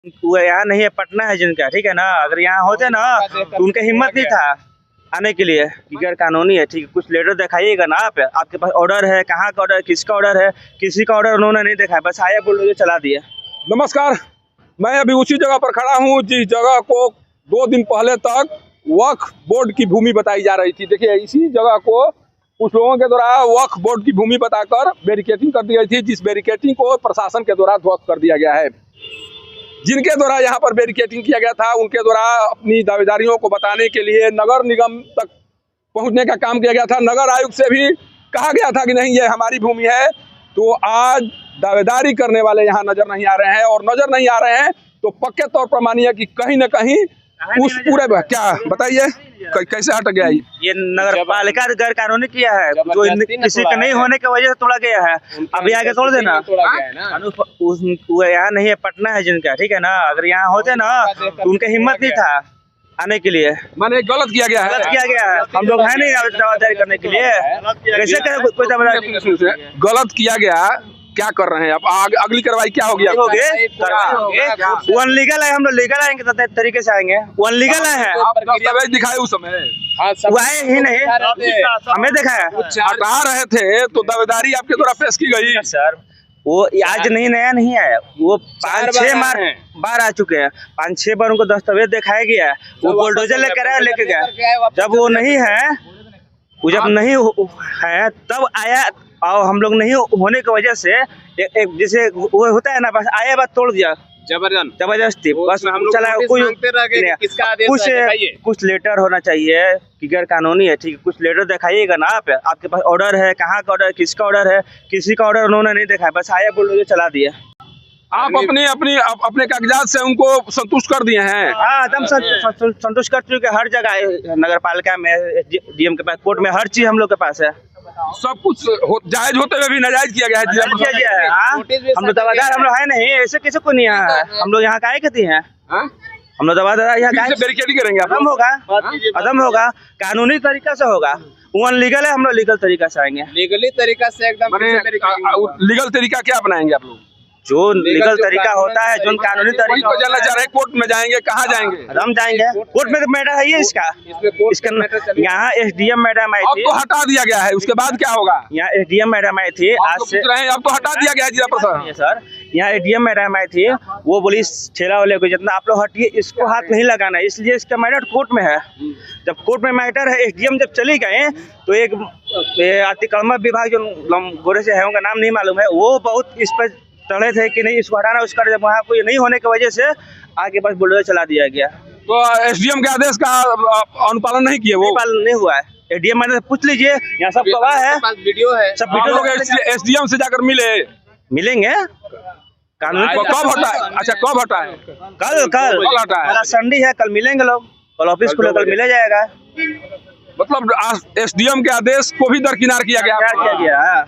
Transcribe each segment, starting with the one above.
वो यहाँ नहीं है, पटना है जिनका, ठीक है ना। अगर यहाँ होते ना तो उनका हिम्मत नहीं था आने के लिए, गैर कानूनी है, ठीक है। कुछ लेटर दिखाइएगा ना आप, आपके पास ऑर्डर है, कहाँ का ऑर्डर, किसका ऑर्डर है, किसी का ऑर्डर उन्होंने नहीं दिखाया, बस आया बुलडोजर चला दिया। नमस्कार, मैं अभी उसी जगह पर खड़ा हूँ जिस जगह को 2 दिन पहले तक वक्फ बोर्ड की भूमि बताई जा रही थी। देखिए, इसी जगह को कुछ लोगों के द्वारा वक्फ बोर्ड की भूमि बताकर बैरिकेटिंग कर दी गई थी, जिस बैरिकेटिंग को प्रशासन के द्वारा ध्वस्त कर दिया गया है। जिनके द्वारा यहाँ पर बैरिकेटिंग किया गया था, उनके द्वारा अपनी दावेदारियों को बताने के लिए नगर निगम तक पहुँचने का काम किया गया था। नगर आयुक्त से भी कहा गया था कि नहीं, ये हमारी भूमि है। तो आज दावेदारी करने वाले यहाँ नजर नहीं आ रहे हैं, और नजर नहीं आ रहे हैं तो पक्के तौर पर मानिए कि कहीं न कहीं उस पूरे क्या बताइए कैसे हट गया ये नगर पालिका गैर कानूनी किया है, जो किसी का नहीं होने की वजह से तोड़ा गया है। अभी आगे तोड़ देना, वो यहाँ नहीं है, पटना है जिनका, ठीक है ना। अगर यहाँ होते ना तो उनका हिम्मत नहीं था आने के लिए, माने गलत किया गया है। गलत किया गया है, हम लोग है नहीं दावेदारी करने के लिए, कैसे कोई दावेदारी गलत किया गया। क्या कर रहे हैं आप? अगली कार्रवाई क्या होगी? वो अनलीगल है, हम लोग लीगल आएंगे तरीके से आएंगे। वो अनलीगल है, दस्तावेज दिखाए उस समय वो आए ही नहीं, हमें दिखाया। हटा रहे थे तो दावेदारी आपके द्वारा पेश की गई सर। वो आज नहीं, नया नहीं है, वो 5-6 बार आ चुके हैं। 5-6 बार उनको दस्तावेज दिखाया गया, वो बुलडोजर लेके गया। जब वो नहीं है, वो जब नहीं है तब आया, और हम लोग नहीं होने की वजह से एक जैसे वो होता है ना, बस आया बात तोड़ दिया जबरदस्ती, बस चला। कुछ लेटर होना चाहिए कि गैर कानूनी है, ठीक है। कुछ लेटर दिखाइएगा ना आप, आपके पास ऑर्डर है, कहाँ का ऑर्डर, किसका ऑर्डर है, किसी का ऑर्डर उन्होंने नहीं दिखाया, बस आया बुलडोजर चला दिया। आप अपने कागजात से उनको संतुष्ट कर दिए हैं? हाँ, एकदम संतुष्ट कर चुके। हर जगह नगर पालिका में, डीएम के पास, कोर्ट में, हर चीज हम लोग के पास है। सब कुछ जायज होते हुए भी नाजायज किया गया है। हम लोग दवादार, हम लोग है नहीं, ऐसे किसी को नहीं यहाँ है। हम लोग यहाँ काहे कहती हैं, हम लोग दवादार यहाँ बैरिकेडिंग करेंगे। खत्म होगा, कानूनी तरीका से होगा। वो अनलीगल है, हम लोग लीगल तरीका से आएंगे। लीगली तरीका से एकदम लीगल तरीका क्या अपनाएंगे आप लोग? जो लीगल तरीका होता है, जो कानूनी तरीका जानना चाह रहे हैं। कोर्ट में जाएंगे, कहाँ जाएंगे? हम जाएंगे कोर्ट में। तो मैटर है ये इसका यहाँ एसडीएम मैडम आई थी, अब तो हटा दिया गया है, उसके बाद क्या होगा? यहाँ एसडीएम मैडम आई थी आज से, अब तो हटा दिया गया है जिला प्रशासन। सर, यहाँ एसडीएम मैडम आई थी, वो बोली ठेला वाले को जितना आप लोग हटिए, इसको हाथ नहीं लगाना, इसलिए इसका मैटर कोर्ट में है। जब कोर्ट में मैटर है, एसडीएम जब चली गए तो एक अतिक्रमण विभाग जो गोरे से है, उनका नाम नहीं मालूम है, वो बहुत इस पर चढ़े थे कि नहीं इसको हटाना, उसका जब वहाँ कोई नहीं होने की वजह से आगे बस बुलडोजर चला दिया गया। तो एसडीएम के आदेश का अनुपालन नहीं किए, वो पालन नहीं हुआ है। एसडीएम मैंने पूछ लीजिए, यहाँ सब गवाह है, वीडियो है, सब वीडियो लोग एसडीएम से जाकर मिलेंगे। कानून कब हटा है? अच्छा, कब हटा है? कल हटा है। संडे है, कल मिलेंगे लोग, कल ऑफिस खुले, कल मिला जाएगा। मतलब एसडीएम के आदेश को भी दरकिनार किया गया।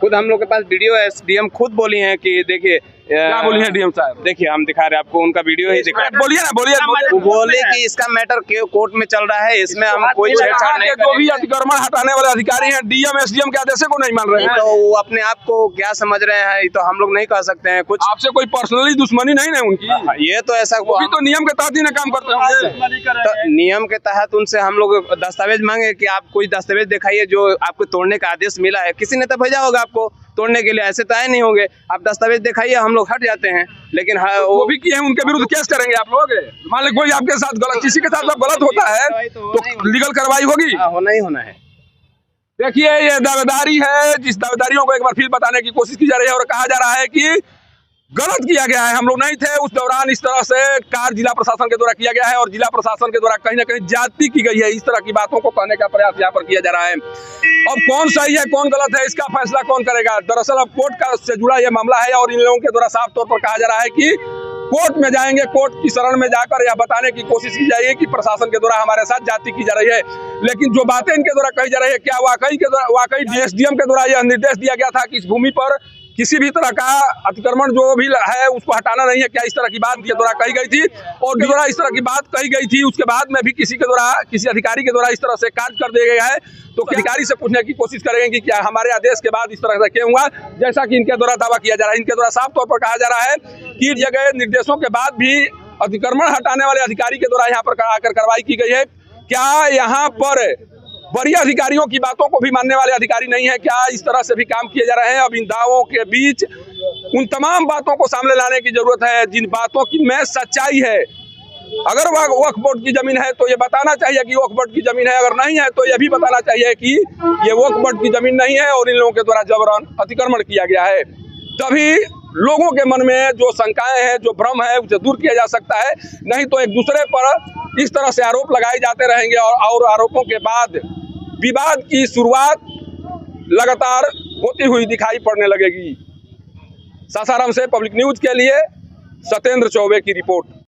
खुद हम लोग के पास वीडियो है, एसडीएम खुद बोली हैं कि देखिए, क्या बोली है डीएम साहब? देखिए, हम दिखा रहे हैं आपको, उनका वीडियो ही दिखा रहे हैं। बोलिए ना, बोलिए। वो बोले कि इसका मैटर कोर्ट में चल रहा है, इसमें हम कोई छेड़छाड़ नहीं करेंगे। जो भी अतिक्रमण हटाने वाले अधिकारी हैं, डीएम एसडीएम के आदेश को नहीं मान रहे हैं, तो वो अपने आप को क्या समझ रहे हैं, तो हम लोग नहीं कह सकते हैं कुछ। आपसे कोई पर्सनली दुश्मनी नहीं है उनकी? ये तो ऐसा हुआ, तो नियम के तहत ही ना काम करते हैं। नियम के तहत उनसे हम लोग दस्तावेज मांगे कि आप कोई दस्तावेज दिखाइए जो आपको तोड़ने का आदेश मिला है। किसी ने तो भेजा होगा आपको तोड़ने के लिए, ऐसे तो आए नहीं होंगे। आप दस्तावेज दिखाइए, हम लोग हट जाते हैं। लेकिन वो भी किए हैं, उनके विरुद्ध केस करेंगे आप लोग। मान लो कोई आपके साथ गलत, किसी के साथ गलत होता है तो लीगल कार्रवाई होगी। होना ही होना है। देखिए, ये दावेदारी है, जिस दावेदारियों को एक बार फिर बताने की कोशिश की जा रही है, और कहा जा रहा है कि गलत किया गया है। हम लोग नहीं थे उस दौरान, इस तरह से कार्य जिला प्रशासन के द्वारा किया गया है, और जिला प्रशासन के द्वारा कहीं ना कहीं ज्यादती की गई है। इस तरह की बातों को कहने का प्रयास यहाँ पर किया जा रहा है। अब कौन सही है, कौन गलत है, इसका फैसला कौन करेगा? दरअसल अब कोर्ट का से जुड़ा यह मामला है, और इन लोगों के द्वारा साफ तौर पर कहा जा रहा है कि कोर्ट में जाएंगे, कोर्ट की शरण में जाकर यह बताने की कोशिश की जाएगी कि प्रशासन के द्वारा हमारे साथ जाति की जा रही है। लेकिन जो बातें इनके द्वारा कही जा रही है, क्या वाकई एसडीएम के द्वारा यह निर्देश दिया गया था कि इस भूमि पर किसी भी तरह का अतिक्रमण जो भी है उसको हटाना नहीं है। क्या इस तरह की बात के द्वारा कही गई थी और के द्वारा इस तरह की बात कही गई थी, उसके बाद में भी किसी के द्वारा, किसी अधिकारी के द्वारा इस तरह से कार्य कर दिया गया है, तो अधिकारी से पूछने की कोशिश करेंगे कि क्या हमारे आदेश के बाद इस तरह से क्यों हुआ। जैसा कि इनके द्वारा दावा किया जा रहा है, इनके द्वारा साफ तौर पर कहा जा रहा है कि दिए गए निर्देशों के बाद भी अतिक्रमण हटाने वाले अधिकारी के द्वारा यहाँ पर आकर कार्रवाई की गई है। क्या यहाँ पर वरीय अधिकारियों की बातों को भी मानने वाले अधिकारी नहीं है? क्या इस तरह से भी काम किए जा रहे हैं? अब इन दावों के बीच उन तमाम बातों को सामने लाने की जरूरत है जिन बातों की में सच्चाई है। अगर वक्फ बोर्ड की जमीन है तो ये बताना चाहिए कि वक्फ बोर्ड की जमीन है, अगर नहीं है तो ये भी बताना चाहिए कि ये वक्फ बोर्ड की जमीन नहीं है और इन लोगों के द्वारा जबरन अतिक्रमण किया गया है। तभी लोगों के मन में जो शंकाएं हैं, जो भ्रम है, उसे दूर किया जा सकता है। नहीं तो एक दूसरे पर इस तरह से आरोप लगाए जाते रहेंगे और आरोपों के बाद विवाद की शुरुआत लगातार होती हुई दिखाई पड़ने लगेगी। सासाराम से पब्लिक न्यूज के लिए सत्येंद्र चौबे की रिपोर्ट।